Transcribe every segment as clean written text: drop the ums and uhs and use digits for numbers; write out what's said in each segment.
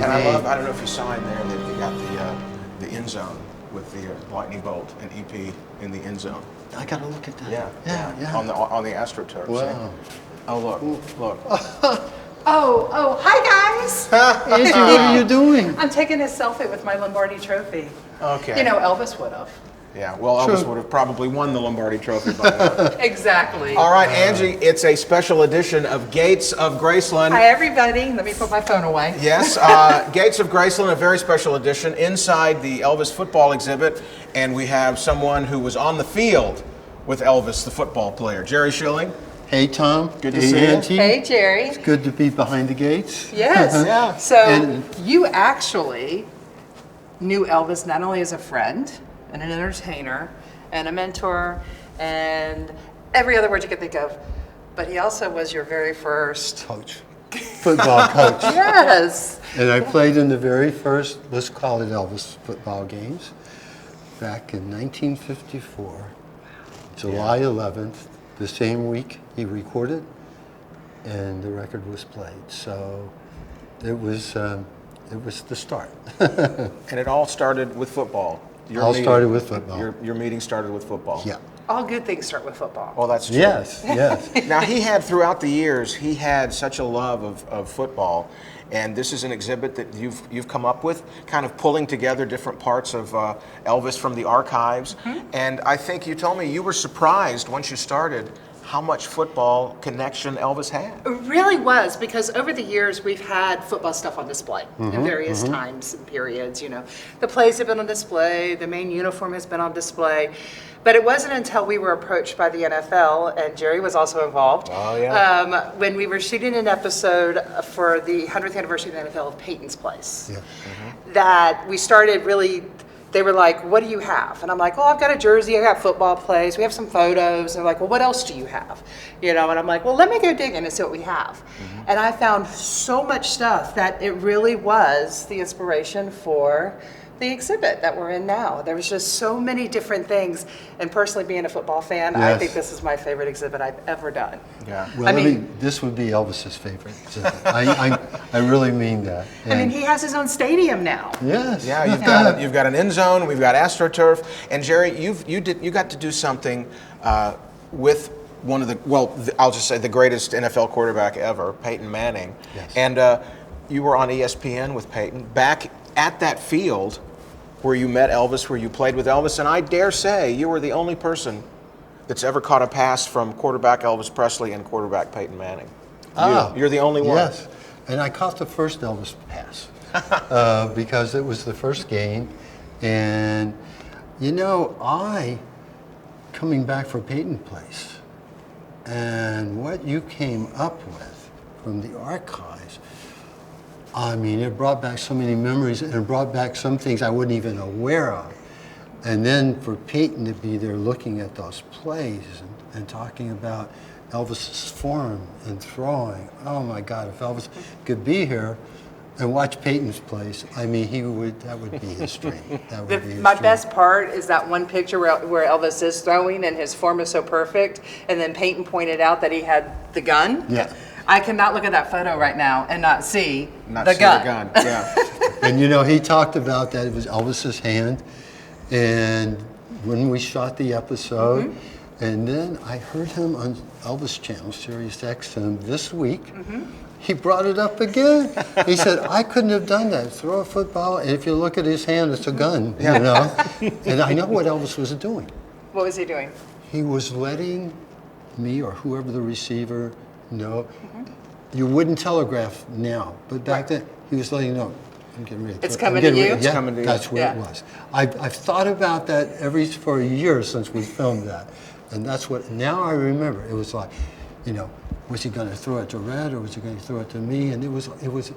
And I love, I don't know if you saw in there that you got the end zone with the lightning bolt and EP in the end zone. I got to look at that. Yeah. On the AstroTurf. Wow. Oh, look. Oh, hi guys! Angie, what are you doing? I'm taking a selfie with my Lombardi trophy. Okay. You know, Elvis would have. Yeah, well, Elvis would have probably won the Lombardi Trophy by now. Exactly. All right, Angie, it's a special edition of Gates of Graceland. Hi everybody, let me put my phone away. Yes, Gates of Graceland, a very special edition inside the Elvis football exhibit, and we have someone who was on the field with Elvis, the football player, Jerry Schilling. Hey, Tom. Good to see you. Angie. Hey Jerry. It's good to be behind the gates. Yes. Yeah. So you actually knew Elvis not only as a friend and an entertainer and a mentor and every other word you could think of, but he also was your very first Coach. Football coach. Yes. And I played in the very first, let's call it Elvis football games, back in 1954, July 11th, the same week he recorded, and the record was played. So it was the start. And it all started with football. Started with football. Your meeting started with football. Yeah. All good things start with football. Well, that's true. Yes. Now, he had, throughout the years, he had such a love of football, and this is an exhibit that you've come up with, kind of pulling together different parts of Elvis from the archives. And I think you told me you were surprised once you started how much football connection Elvis had. It really was, because over the years we've had football stuff on display in various times and periods. You know, the plays have been on display, the main uniform has been on display, but it wasn't until we were approached by the NFL, and Jerry was also involved. Oh, yeah. When we were shooting an episode for the 100th anniversary of the NFL of Peyton's Place, that we started really. They were like, what do you have? And I'm like, I've got a jersey, I got football plays, we have some photos. And they're like, well, what else do you have? You know, and I'm like, well, let me go digging and see what we have. And I found so much stuff that it really was the inspiration for the exhibit that we're in now. There was just so many different things. And personally, being a football fan, I think this is my favorite exhibit I've ever done. Yeah. Well, I mean, this would be Elvis's favorite exhibit. I really mean that. I mean, he has his own stadium now. Yes. Yeah, you've got an end zone. We've got AstroTurf, and Jerry, you got to do something with one of I'll just say the greatest NFL quarterback ever, Peyton Manning. Yes. And you were on ESPN with Peyton back at that field where you met Elvis, where you played with Elvis, and I dare say you were the only person that's ever caught a pass from quarterback Elvis Presley and quarterback Peyton Manning. You're the only one. Yes, and I caught the first Elvis pass because it was the first game, and you know, coming back from Peyton Place, and what you came up with from the archives, I mean, it brought back so many memories, and it brought back some things I wasn't even aware of. And then for Peyton to be there looking at those plays and talking about Elvis's form and throwing. Oh my God, if Elvis could be here and watch Peyton's plays, I mean, that would be his dream. That would be his My dream. best part is that one picture where Elvis is throwing and his form is so perfect, and then Peyton pointed out that he had the gun. Yeah. I cannot look at that photo right now and not see Not the see gun. the gun. Yeah. And you know, he talked about that it was Elvis's hand, and when we shot the episode, and then I heard him on Elvis Channel, Sirius XM this week. He brought it up again. He said, I couldn't have done that. Throw a football, and if you look at his hand, it's a gun, you know? And I know what Elvis was doing. What was he doing? He was letting me or whoever the receiver know. You wouldn't telegraph now, but back then, he was letting you know, I'm getting ready. It's coming to you? Yeah, It's coming to you. that's what it was. I've thought about that for a year since we filmed that. And that's what, now I remember. It was like, you know, was he going to throw it to Red or was he going to throw it to me? And it was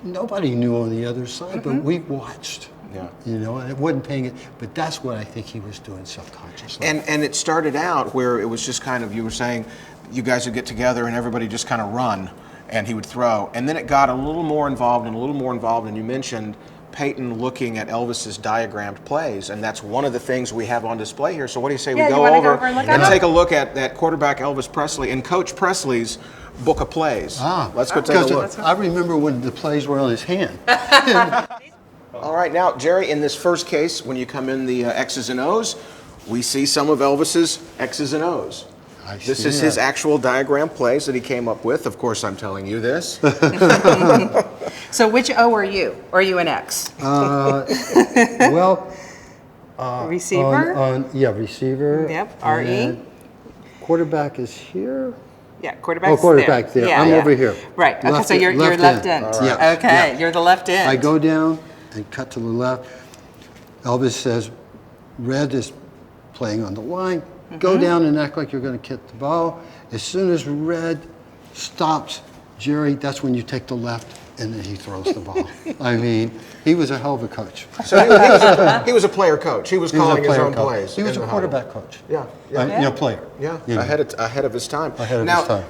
nobody knew on the other side, but we watched. Yeah. You know, and it wasn't paying it, but that's what I think he was doing subconsciously. And it started out where it was just kind of, you were saying, you guys would get together and everybody just kind of run, and he would throw. And then it got a little more involved and a little more involved, and you mentioned Peyton looking at Elvis's diagrammed plays, and that's one of the things we have on display here. So what do you say Yeah, we you go wanna over, go over and look at and it? take a look at quarterback Elvis Presley and Coach Presley's book of plays. Let's go take a look. I remember when the plays were on his hand. All right, now, Jerry, in this first case, when you come in the X's and O's, we see some of Elvis's X's and O's. This is his actual diagram plays that he came up with. Of course, I'm telling you this. So which O are you? Or are you an X? Well, Receiver? Receiver. Yep, RE. and Quarterback is here. Yeah, quarterback's quarterback there. Yeah, I'm yeah. over here. Right. Okay, Left so you're left end. All right. Okay, Yeah. you're the left end. I go down and cut to the left. Elvis says, red is playing on the line. Go down and act like you're going to kick the ball. As soon as red stops, Jerry, that's when you take the left, and then he throws the ball. I mean, he was a hell of a coach. So he was a player coach. He was calling his own plays. He was in a the quarterback coach. huddle. Player. Yeah, Yeah. ahead of his time. Ahead of now, his time.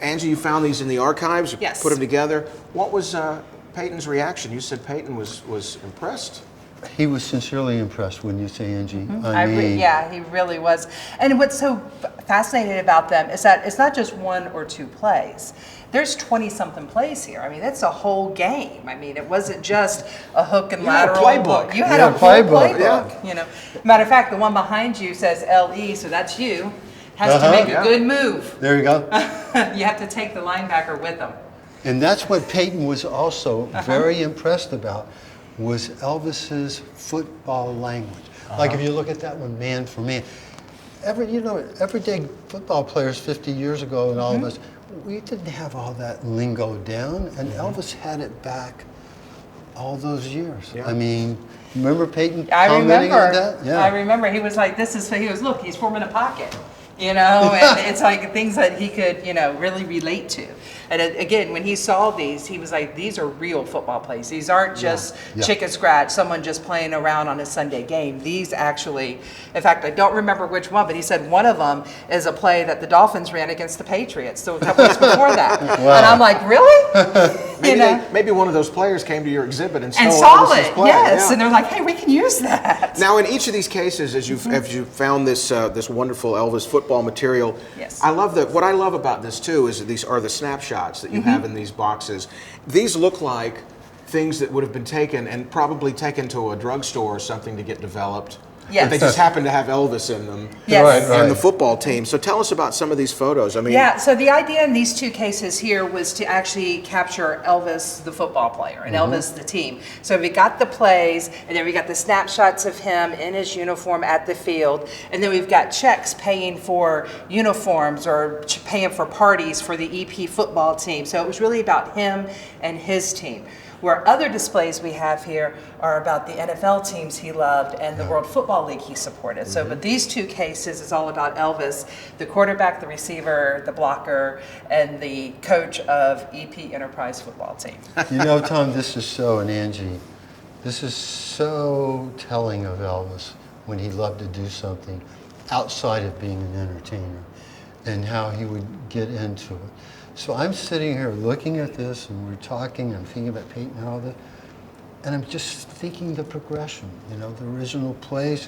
Angie, you found these in the archives. You Yes. put them together. What was Peyton's reaction? You said Peyton was impressed. He was sincerely impressed, wouldn't you say, Angie? Yeah, he really was. And what's so fascinating about them is that it's not just one or two plays. There's 20-something plays here. I mean, it's a whole game. I mean, it wasn't just a hook and had a lateral. playbook. You had Yeah, a full playbook, playbook. You know, matter of fact, the one behind you says LE, so that's you. Has to make a good move. There you go. You have to take the linebacker with them. And that's what Peyton was also very impressed about, was Elvis's football language. Like if you look at that one, man for man. Everyday football players 50 years ago and all of us, we didn't have all that lingo down, and Elvis had it back all those years. Yeah. I mean, remember Peyton I commenting remember. on that? Yeah. I remember. He was like, look, he's forming a pocket. You know, and it's like things that he could, really relate to. And again, when he saw these, he was like, these are real football plays. These aren't just chicken scratch, someone just playing around on a Sunday game. These actually, in fact, I don't remember which one, but he said one of them is a play that the Dolphins ran against the Patriots, so a couple weeks before that. Wow. And I'm like, really? Maybe one of those players came to your exhibit and stole saw Elvis's it, play. yes. Yeah. And they're like, hey, we can use that. Now, in each of these cases, as you found this wonderful Elvis football material, Yes. I love that. What I love about this too is that these are the snapshots that you have in these boxes. These look like things that would have been taken and probably taken to a drugstore or something to get developed. Yes. But they just happen to have Elvis in them. Yes. Right. And the football team. So tell us about some of these photos. I mean, Yeah, so the idea in these two cases here was to actually capture Elvis, the football player, and Elvis, the team. So we got the plays, and then we got the snapshots of him in his uniform at the field, and then we've got checks paying for uniforms or paying for parties for the EP football team. So it was really about him and his team. Where other displays we have here are about the NFL teams he loved and the World Football League he supported. So, but these two cases is all about Elvis, the quarterback, the receiver, the blocker, and the coach of EP Enterprise football team. You know, Tom, this is so, and Angie, this is so telling of Elvis when he loved to do something outside of being an entertainer and how he would get into it. So I'm sitting here looking at this, and we're talking, I'm thinking about Peyton and all that, and I'm just thinking the progression, the original plays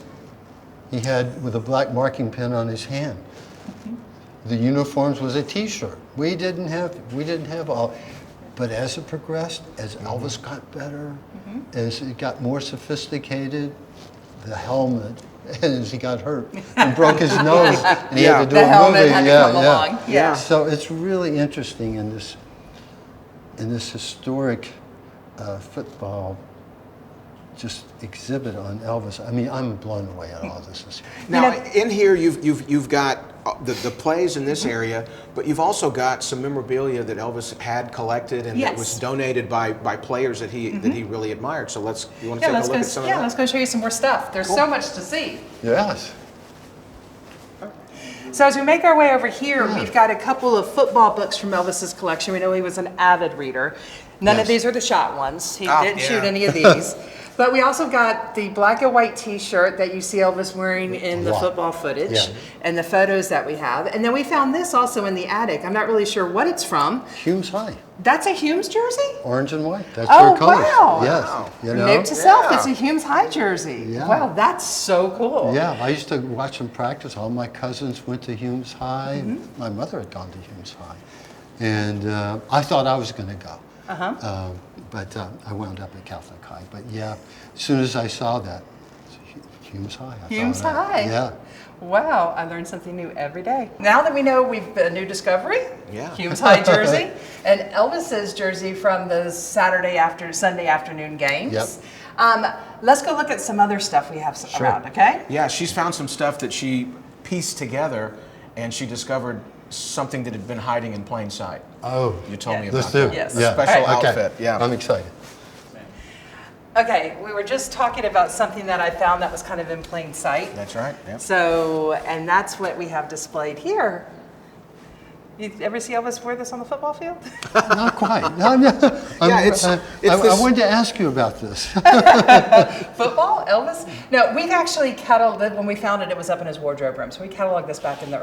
he had with a black marking pen on his hand. The uniforms was a T-shirt. We didn't have all, but as it progressed, as Elvis got better, as it got more sophisticated, the helmet, as he got hurt and broke his nose, and he had to do The a helmet movie. had to come along. Yeah. So it's really interesting in this historic football just exhibit on Elvis. I mean, I'm blown away at all this. now in here you've got the plays in this area, but you've also got some memorabilia that Elvis had collected and that was donated by players that he really admired. So you want to take a look at some of that? Let's go show you some more stuff. There's so much to see. Yes. So as we make our way over here, we've got a couple of football books from Elvis's collection. We know he was an avid reader. None of these are the shot ones. He didn't shoot any of these. But we also got the black and white T-shirt that you see Elvis wearing in the football footage, Yeah. and the photos that we have. And then we found this also in the attic. I'm not really sure what it's from. Humes High, That's a Humes jersey? orange and white. That's Oh, their colors. wow. Yes, Wow. you know. Note to self, Yeah. it's a Humes High jersey. Yeah. Wow, that's so cool. Yeah, I used to watch them practice. All my cousins went to Humes High. Mm-hmm. My mother had gone to Humes High. And I thought I was going to go. But I wound up at Catholic High. But yeah, as soon as I saw that, Humes High. I Humes thought, High. Yeah. Wow, I learned something new every day. Now that we know we've a new discovery, Yeah. Humes High jersey, and Elvis's jersey from the Sunday afternoon games. Yep. Let's go look at some other stuff we have around, okay? Yeah, she's found some stuff that she pieced together, and she discovered something that had been hiding in plain sight. Oh, You told me let's about do that. it. Yes. Yeah. Special Okay. outfit, yeah. I'm excited. Okay, we were just talking about something that I found that was kind of in plain sight. That's right. Yep. So, and that's what we have displayed here. You ever see Elvis wear this on the football field? Not quite. I wanted to ask you about this. Football, Elvis? No, we've actually cataloged, when we found it, it was up in his wardrobe room. So we cataloged this back in the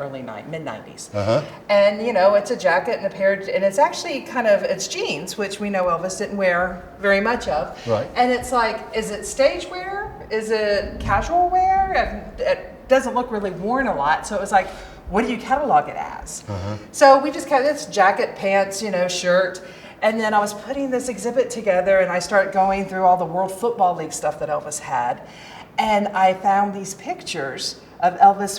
mid-90s. And, you know, it's a jacket and a pair, and it's actually kind of, it's jeans, which we know Elvis didn't wear very much of. Right. And it's like, is it stage wear? Is it casual wear? And it doesn't look really worn a lot. So it was like, what do you catalog it as? So we just this jacket, pants, you know, shirt. And then I was putting this exhibit together and I started going through all the World Football League stuff that Elvis had. And I found these pictures of Elvis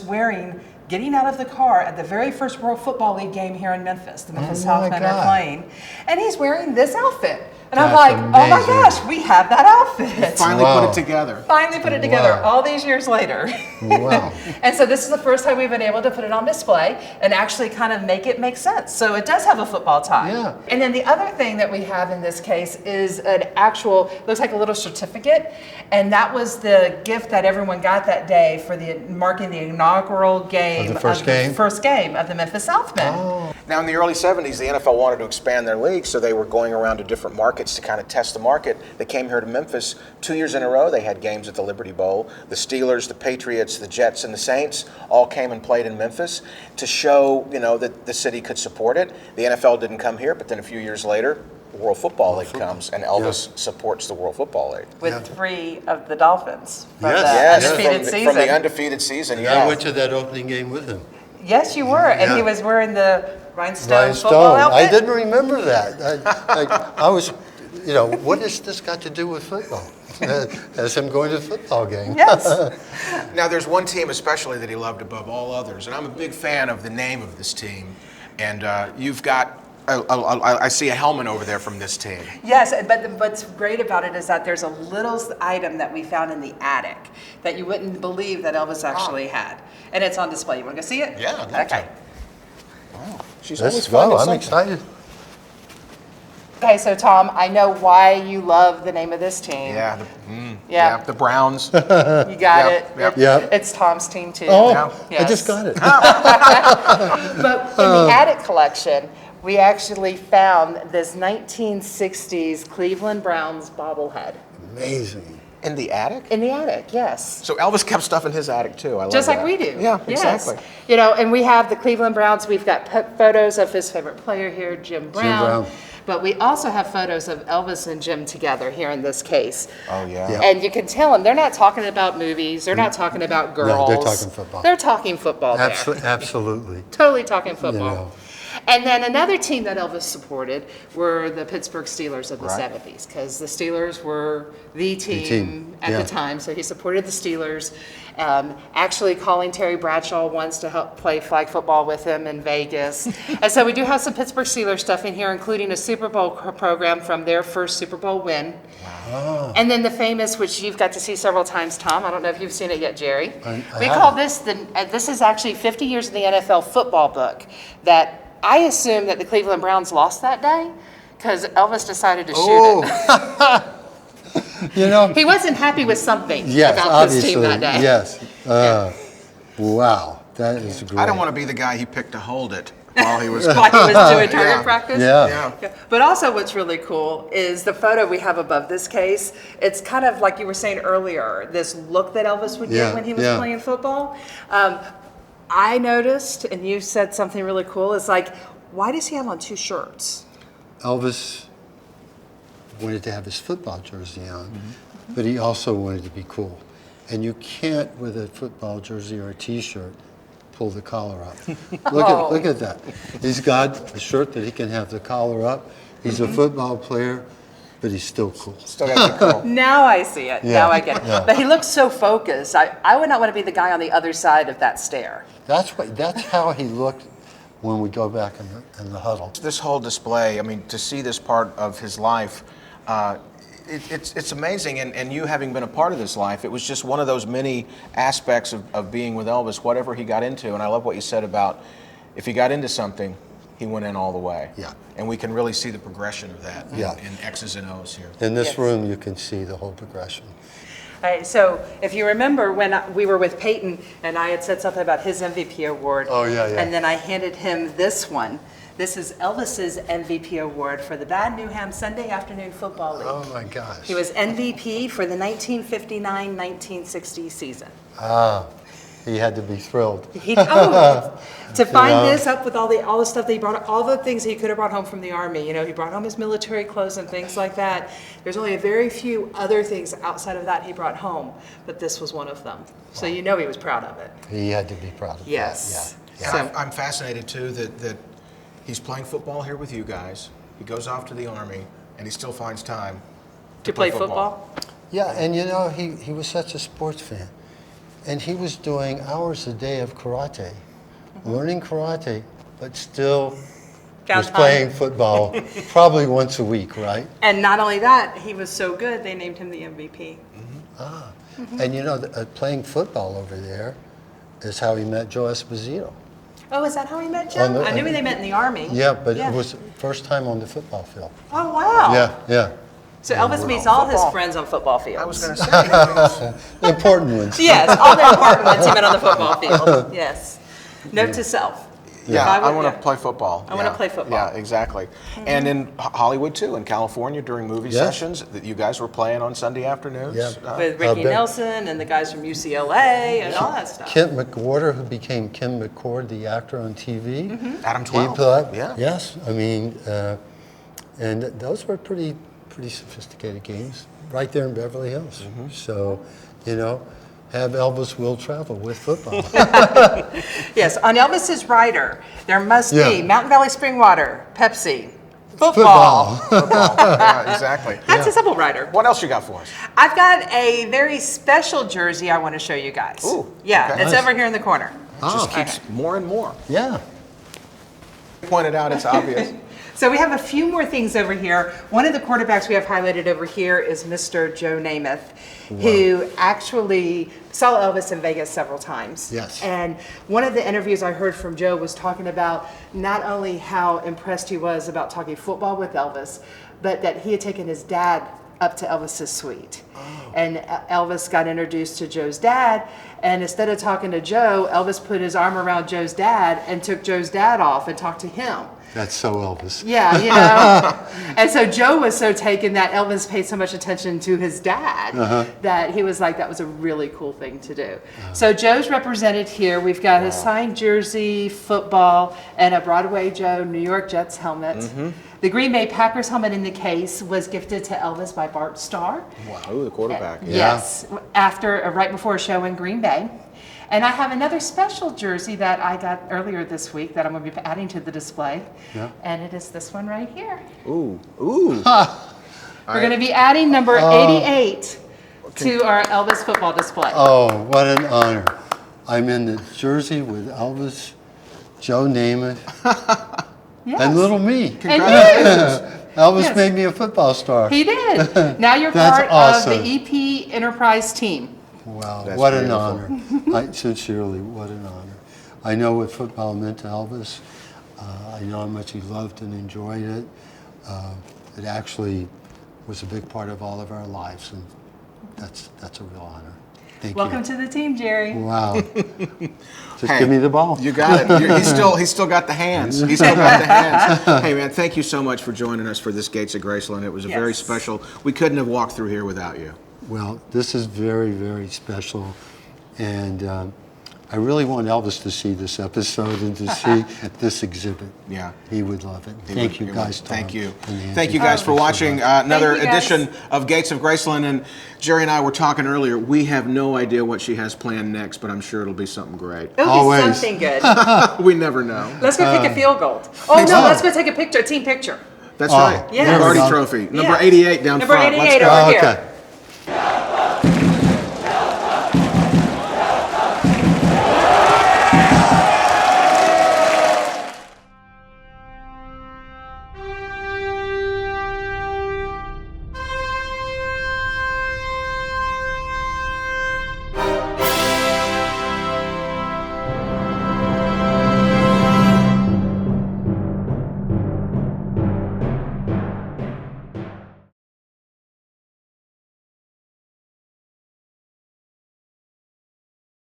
getting out of the car at the very first World Football League game here in Memphis. The Memphis my Southmen God. are playing. And he's wearing this outfit. And I'm That's like, oh my amazing. gosh, we have that outfit. Finally Wow. put it together. Finally put it together Wow. all these years later. Wow. And so this is the first time we've been able to put it on display and actually kind of make it make sense. So it does have a football tie. Yeah. And then the other thing that we have in this case is an actual, looks like a little certificate. And that was the gift that everyone got that day for marking the inaugural game Of the first game? first game of the Memphis Southmen. Oh. Now, in the early 70s, the NFL wanted to expand their league, so they were going around to different markets to kind of test the market. They came here to Memphis 2 years in a row. They had games at the Liberty Bowl. The Steelers, the Patriots, the Jets, and the Saints all came and played in Memphis to show, you know, that the city could support it. The NFL didn't come here, but then a few years later, the World Football League comes, and Elvis supports the World Football League. With 3 of the Dolphins from Yes. the Yes, undefeated from season. the undefeated season, I went to that opening game with him. Yes, you were. And he Yeah. was wearing the rhinestone Ryan football Stone. outfit. I didn't remember that. I was, you know, what has this got to do with football? As him going to the football game. Yes. Now, there's one team especially that he loved above all others, and I'm a big fan of the name of this team. And you've got, I see a helmet over there from this team. Yes, but what's great about it is that there's a little item that we found in the attic that you wouldn't believe that Elvis actually had. And it's on display. You want to go see it? Yeah, I'd like to. Okay. Wow, she's Let's always go. finding I'm something. excited. Okay, so Tom, I know why you love the name of this team. Yeah, Yeah. the Browns. You got Yep, it. yep. Yep. It's Tom's team too. Oh, Yeah. I just got it. But in the attic collection, we actually found this 1960s Cleveland Browns bobblehead. Amazing. In the attic? In the attic, yes. So Elvis kept stuff in his attic too. I love Just like that. we do. Yeah, Yes. exactly. You know, and we have the Cleveland Browns. We've got photos of his favorite player here, Jim Brown. Brown. But we also have photos of Elvis and Jim together here in this case. Oh yeah. Yeah. And you can tell them they're not talking about movies. They're not talking about girls. they're talking football. They're talking football there. Absolutely. Totally talking football. know. And then another team that Elvis supported were the Pittsburgh Steelers of the Right. 70s, because the Steelers were the team, team, at yeah. the time. So he supported the Steelers. Actually calling Terry Bradshaw once to help play flag football with him in Vegas. And so we do have some Pittsburgh Steelers stuff in here, including a Super Bowl program from their first Super Bowl win. Wow. And then the famous, which you've got to see several times, Tom. I don't know if you've seen it yet, Jerry. I We haven't. call this this is actually 50 years in the NFL football book that I assume that the Cleveland Browns lost that day because Elvis decided to shoot it. You know, He wasn't happy with something yes, about obviously. this team that day. Yes. Wow. That is great. I don't want to be the guy he picked to hold it. while he was While he was doing target Yeah. practice. Yeah. Yeah. But also what's really cool is the photo we have above this case. It's kind of like you were saying earlier, this look that Elvis would Yeah, get when he was yeah. playing football. I noticed, and you said something really cool, is like, why does he have on 2 shirts? Elvis wanted to have his football jersey on, but he also wanted to be cool. And you can't, with a football jersey or a T-shirt, pull the collar up. Look at that. He's got a shirt that he can have the collar up. He's a football player, but he's still cool. still got to be cool. Now I see it. Yeah, Now I get it. yeah. But he looks so focused. I would not want to be the guy on the other side of that stair. That's how he looked when we go back in the huddle. This whole display, I mean, to see this part of his life, it's amazing. And you having been a part of this life, it was just one of those many aspects of being with Elvis, whatever he got into. And I love what you said about if he got into something, he went in all the way. Yeah. And we can really see the progression of that Yeah. in X's and O's here. In this Yes. room, you can see the whole progression. All right, so if you remember when we were with Peyton and I had said something about his MVP award. Oh, yeah, yeah. And then I handed him this one. This is Elvis's MVP award for the Bad Newham Sunday Afternoon Football League. Oh my gosh. He was MVP for the 1959-1960 season. He had to be thrilled. To find Yeah. this up with all the stuff that he brought, all the things he could have brought home from the Army. You know, he brought home his military clothes and things like that. There's only a very few other things outside of that he brought home, but this was one of them. So you know he was proud of it. He had to be proud of Yes. that. Yeah. And I'm fascinated too that he's playing football here with you guys. He goes off to the Army, and he still finds time To play football? Yeah, and you know, he was such a sports fan. And he was doing hours a day of karate, learning karate, but still Found was time. playing football probably once a week, right? And not only that, he was so good, they named him the MVP. And you know, playing football over there is how he met Joe Esposito. Oh, is that how he met Joe? On the- I knew they met in the Army. Yeah, but it was first time on the football field. Oh, wow. Yeah. So Elvis meets all his Football. friends on football fields. I was going to say, The important ones. Yes, all the important ones he met on the football field. Yes. Note to self. yeah, If I would- want yeah. to play football. I wanna play football. Yeah, exactly. And in Hollywood too, in California during movie Yeah. sessions, that you guys were playing on Sunday afternoons. Yeah. With Ricky Ben- Nelson and the guys from UCLA and all that stuff. Kent McWhorter, who became Kim McCord, the actor on TV. Adam He 12. played, Yeah. Yes, I mean, and those were pretty sophisticated games right there in Beverly Hills. So, you know, have Elvis will travel with football. Yes, on Elvis's rider, there must Yeah. be Mountain Valley Spring Water, Pepsi, football. Yeah, exactly. That's a simple rider. What else you got for us? I've got a very special jersey I want to show you guys. Ooh, Yeah, okay. it's Nice. over here in the corner. Just keeps more and more. Yeah. Pointed out, it's obvious. So we have a few more things over here. One of the quarterbacks we have highlighted over here is Mr. Joe Namath, who actually saw Elvis in Vegas several times. Yes. And one of the interviews I heard from Joe was talking about not only how impressed he was about talking football with Elvis, but that he had taken his dad up to Elvis's suite. And Elvis got introduced to Joe's dad, and instead of talking to Joe, Elvis put his arm around Joe's dad and took Joe's dad off and talked to him. That's so Elvis. Yeah, you know. And so Joe was so taken that Elvis paid so much attention to his dad that he was like, that was a really cool thing to do. So Joe's represented here. We've got his signed jersey, football, and a Broadway Joe New York Jets helmet. The Green Bay Packers helmet in the case was gifted to Elvis by Bart Starr. Wow, ooh, the quarterback. Yes, right before a show in Green Bay. And I have another special jersey that I got earlier this week that I'm going to be adding to the display. Yeah. And it is this one right here. Ooh, ooh. We're going to be adding number 88 to our Elvis football display. Oh, what an honor. I'm in the jersey with Elvis, Joe Namath, Yes. and little me. And Elvis Yes. made me a football star. he did. Now you're That's part awesome. of the EP Enterprise team. Wow, That's what an beautiful. honor. Sincerely, what an honor. I know what football meant to Elvis. I know how much he loved and enjoyed it. It actually was a big part of all of our lives, and that's a real honor. Thank Welcome you. to the team, Jerry. Wow. Just Hey, give me the ball. You got it. He's still got the hands. He's still got the hands. Hey, man, thank you so much for joining us for this Gates of Graceland. It was a very Yes. special. We couldn't have walked through here without you. Well, this is very, very special. And I really want Elvis to see this episode and to see this exhibit. Yeah. He would love it. He Thank would- you guys, Tom. Thank you. and Angie. Thank you guys for Thanks so watching much. another Thank you, guys. edition of Gates of Graceland. And Jerry and I were talking earlier. We have no idea what she has planned next, but I'm sure it'll be something great. It'll Always. be something good. We never know. Let's go kick a field goal. Oh, no, so. let's go take a picture, a team picture. That's Oh, right. there we Party go. trophy. Number Yeah. 88 down Number front. 88 Let's go. over Oh, here. okay.